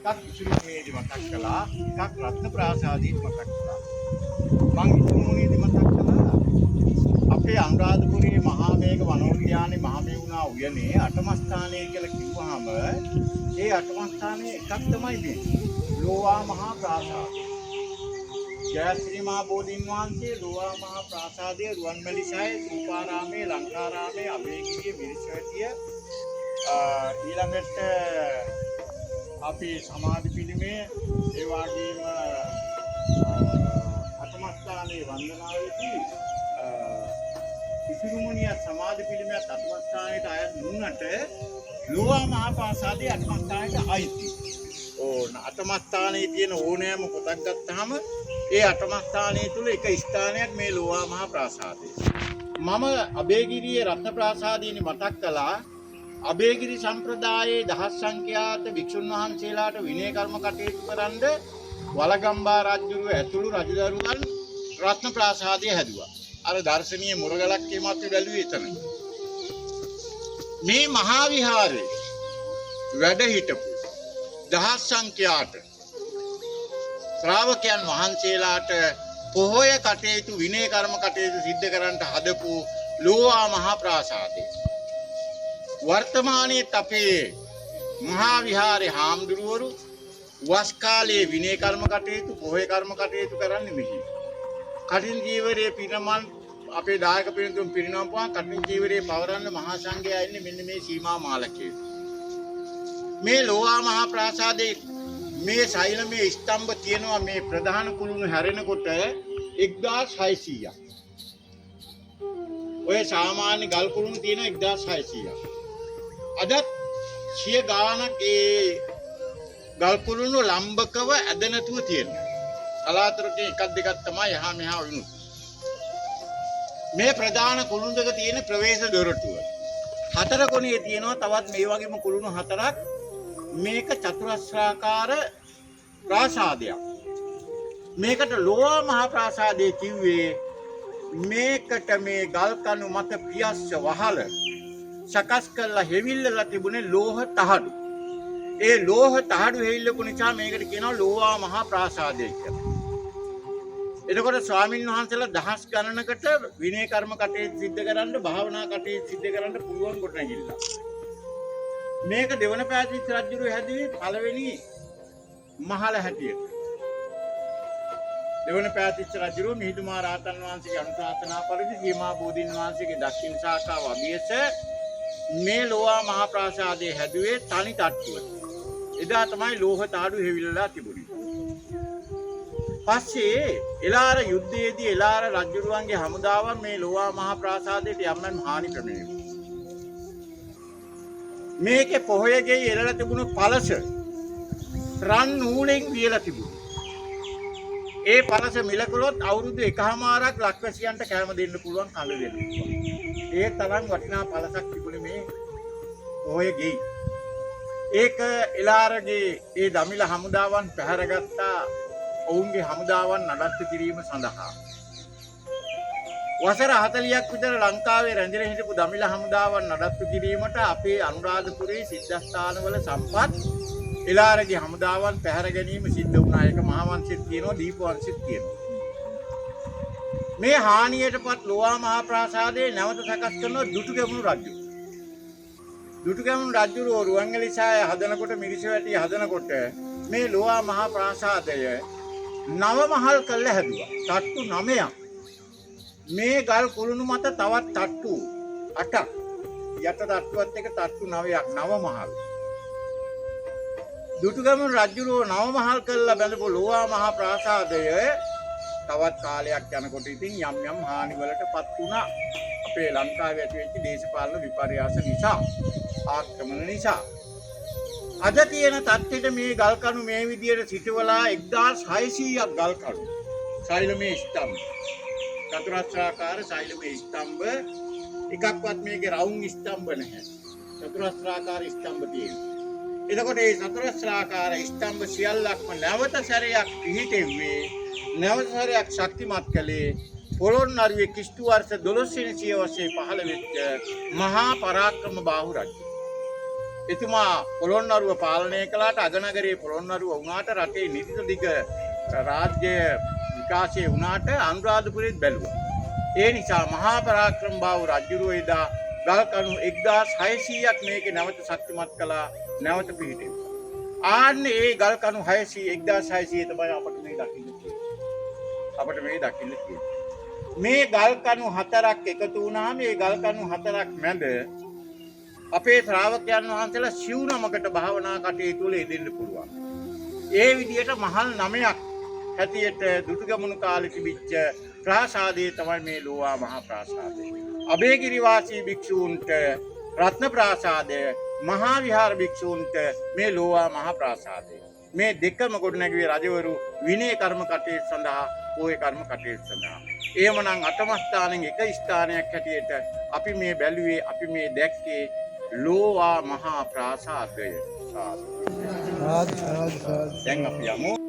එකක් ඉසුරුමුණියේදී මතක් කළා, එකක් රත්න ප්‍රාසාදයේදී මතක් කළා. මං ඉසුරුමුණියේදී මතක් කළා අපේ අනුරාධපුරයේ මහා මේඝ වනෝද්‍යානයේ මහමෙවුනා උයනේ අටම ස්ථානය කියලා කිව්වහම ඒ අටම ස්ථානයේ එකක් තමයි මේ ලෝවා මහා ප්‍රාසාදය. ජයශ්‍රී මහ බෝධීන් වහන්සේ ලෝවා මහා ප්‍රාසාදයේ රුවන්මැලිසෑය, සූපාරාමයේ, ලංකාරාමයේ, අබේගිරිය, මිරිසවැටිය ඊළඟට අපි සමාධි පිළිමේ ඒ වගේම අටම ස්ථානයේ වන්දනාවේදී ඉසුරුමුණිය සමාධි පිළිමයක් අටම ස්ථානයට අයත් වුණාට ලෝවා මහා ප්‍රාසාදයේ අටම ස්ථානයට අයිති. ඕන අටම ස්ථානයේ තියෙන ඕනෑම කොටක් ගත්තාම ඒ අටම ස්ථානයේ තුල එක ස්ථානයක් මේ ලෝවා මහා ප්‍රාසාදය. මම අබේගිරියේ රත්න ප්‍රාසාදයේදී මතක් කළා අබේගිරි සම්ප්‍රදායේ දහස් සංඛ්‍යාත වික්ෂුන් වහන්සේලාට විනය කර්ම කටයුතු කරන්න වලගම්බා රජුරුව ඇතුළු රජදරුවන් රත්න ප්‍රාසාදය හැදුවා. අර දර්ශනීය මුරගලක් එමත් බැලුවේ එතන. මේ මහා විහාරේ වැඩ හිටපු දහස් සංඛ්‍යාත ශ්‍රාවකයන් වහන්සේලාට පොහොය කටයුතු විනය කර්ම කටයුතු සිද්ධ කරන්නට හදපු ලෝවා මහා ප්‍රාසාදය. වර්තමානයේ අපේ මහා විහාරේ හාමුදුරුවරු වස් කාලයේ විනය කර්ම කටයුතු පොහොය කර්ම කටයුතු කරන්නේ මෙහි. කටින් ජීවරයේ පිරිනමන් අපේ දායක පිරිනතුන් පිරිනමපුවා කටින් ජීවරයේ පවරන්න මහා සංඝයා ඉන්නේ මෙන්න මේ සීමා මාලකයේ. මේ ලෝවා මහා ප්‍රාසාදයේ මේ ශෛලමේ ස්තම්භ තියෙනවා මේ ප්‍රධාන කුළුණු හැරෙනකොට 1600ක්. ඔය සාමාන්‍ය ගල් කුළුණු තියෙන 1600ක්. අදත් සිය ගානක් ඒ ගල් කුළුණු ලම්බකව ඇද නැතුව තියෙනවා. කලාතුරකින් එකක් දෙකක් තමයි එහා මෙහා වුණු. මේ ප්‍රධාන කුළුණු දෙක තියෙන ප්‍රවේශ දොරටුව. හතර කොනේ තියෙනවා තවත් මේ වගේම කුළුණු හතරක්. මේක චතුරස්‍රාකාර ප්‍රාසාදයක්. මේකට ලෝවා මහා ප්‍රාසාදය කිව්වේ මේකට මේ ගල් කණු මත පියස්ස වහල සකස් කරලා හෙවිල්ලලා තිබුණේ ලෝහ තහඩු. ඒ ලෝහ තහඩු හෙවිල්ලපු නිසා මේකට කියනවා ලෝවා මහා ප්‍රාසාදය කියලා. එතකොට ස්වාමීන් වහන්සේලා දහස් ගණනකට විනය කර්ම කටයුතු සිද්ධ කරන්න, භාවනා කටයුතු සිද්ධ කරන්න පුළුවන් කොට නැගිලා. මේක දෙවන පෑතිස්ස රජුරු හැදුවේ පළවෙනි මහල හැටියට. දෙවන පෑතිස්ස රජුරු මිහිඳු මහ රහතන් වහන්සේගේ අනුශාසනා පරිදි සීමා බෝධීන් වහන්සේගේ දක්ෂිණ ශාඛාව අභියස මේ ලෝවා මහා ප්‍රාසාදයේ හැදුවේ තනි තට්ටුවට. එදා තමයි ලෝහ තාඩු හෙවිලලා තිබුණේ. පස්සේ එළාර යුද්ධයේදී එළාර රජුරුවන්ගේ හමුදාවන් මේ ලෝවා මහා ප්‍රාසාදයට යම්නම් හානි ක්‍රමයේ මේකේ පොහොයගේ එළලා තිබුණු පළස රන් නූලෙන් වියලා තිබුණා. ඒ පළස මිලකලොත් අවුරුදු 1මාරක් ලක්වැසියන්ට කැම දෙන්න පුළුවන්, කඳ දෙන්න පුළුවන්. ඒ තරම් වටිනා පළසක් තිබුණේ මේ පොහොයගේ. ඒක එළාරගේ ඒ දමිළ හමුදාවන් පැහැරගත්තා ඔවුන්ගේ හමුදාවන් නඩත්තු කිරීම සඳහා. වසර 40ක් විතර ලංකාවේ රැඳෙන හිටපු දමිළ හමුදාවන් නඩත්තු කිරීමට අපේ අනුරාධපුරයේ සිද්ධාස්ථානවල සම්පත් එළාරගේ හමුදාවන් පැහැර ගැනීම සිද්ධ වුණා. ඒක මහාවංශෙත් කියනවා, දීපවංශෙත් කියනවා. මේ හානියටපත් ලෝවා මහා ප්‍රාසාදයේ නැවත සකස් කරන දුටුගැමුණු රජු. දුටුගැමුණු රජු රුවන්වැලිසෑය හදනකොට, මිරිසවැටිය හදනකොට මේ ලෝවා මහා ප්‍රාසාදය නව මහල් කළ හැදුවා. තට්ටු 9ක්. මේ ගල් කුළුණු මත තවත් තට්ටු 8ක්. යට තට්ටුවත් එක තට්ටු 9ක් නව මහල්. දුටුගැමුණු රජුරෝ නව මහල් කළා බැලපු ලෝවා මහා ප්‍රාසාදය තවත් කාලයක් යනකොට ඉතින් යම් යම් හානි වලටපත් වුණා. අපේ ලංකාවේ ඇති වෙච්ච දේශපාලන විපර්යාස නිසා, ආක්‍රමණ නිසා. අද තියෙන තත්ත්වෙට මේ ගල් කණු මේ විදියට සිටවලා 1600ක් ගල් කණු ශෛලමේ ස්තම්භ, චතුරස්‍රාකාර ශෛලමේ ස්තම්භ, එකක්වත් මේකේ රවුම් ස්තම්භ නැහැ. චතුරස්‍රාකාර ස්තම්භ තියෙනවා. එතකොට මේ චතුරස්‍රාකාර ස්තම්භ සියල්ලක්ම නැවත සැරයක් පිහිටෙව්වේ, නැවත සැරයක් ශක්තිමත් කළේ පොළොන්නරුවේ කිස්තු වර්ෂ 12 වෙනි සියවසේ පහළ වෙච්ච මහා පරාක්‍රම බාහු රජු. එතුමා පොළොන්නරුව පාලනය කළාට අගනගරයේ පොළොන්නරුව වුණාට රටේ නිරිත දිග රාජ්‍ය විකාශය වුණාට අනුරාධපුරෙත් බැලුවා. ඒ නිසා මහා පරාක්‍රම බාහු රජුරුව එදා ගල්කණු 1600ක් මේකේ නැවත ශක්තිමත් කළා, නැවත පිහිටුවා. ආන්නේ ඒ ගල්කණු 1600 තමයි අපිට මේ දකින්න තියෙන්නේ. මේ ගල්කණු හතරක් එකතු වුණාම මේ ගල්කණු හතරක් මැද අපේ ශ්‍රාවකයන් වහන්සේලා සිව්නමකට භාවනා කටයුතු වල යෙදෙන්න පුළුවන්. ඒ විදිහට මහල් 9ක් හැටියට දුටුගැමුණු කාලේ තිබිච්ච ප්‍රාසාදය තමයි මේ ලෝවා මහා ප්‍රාසාදය. අබේගිරි වාසී භික්ෂූන්ට රත්න ප්‍රාසාදය, මහා විහාර භික්ෂූන්ට මේ ලෝවා මහා ප්‍රාසාදය. මේ දෙකම ගොඩනැගුවේ රජවරු විනය කර්ම කටයුතු සඳහා, පොහොය කර්ම කටයුතු සඳහා. එහෙමනම් අටම ස්ථානෙන් එක ස්ථානයක් හැටියට අපි මේ බැලුවේ, අපි මේ දැක්කේ ලෝවා මහා ප්‍රාසාදය. දැන් අපි යමු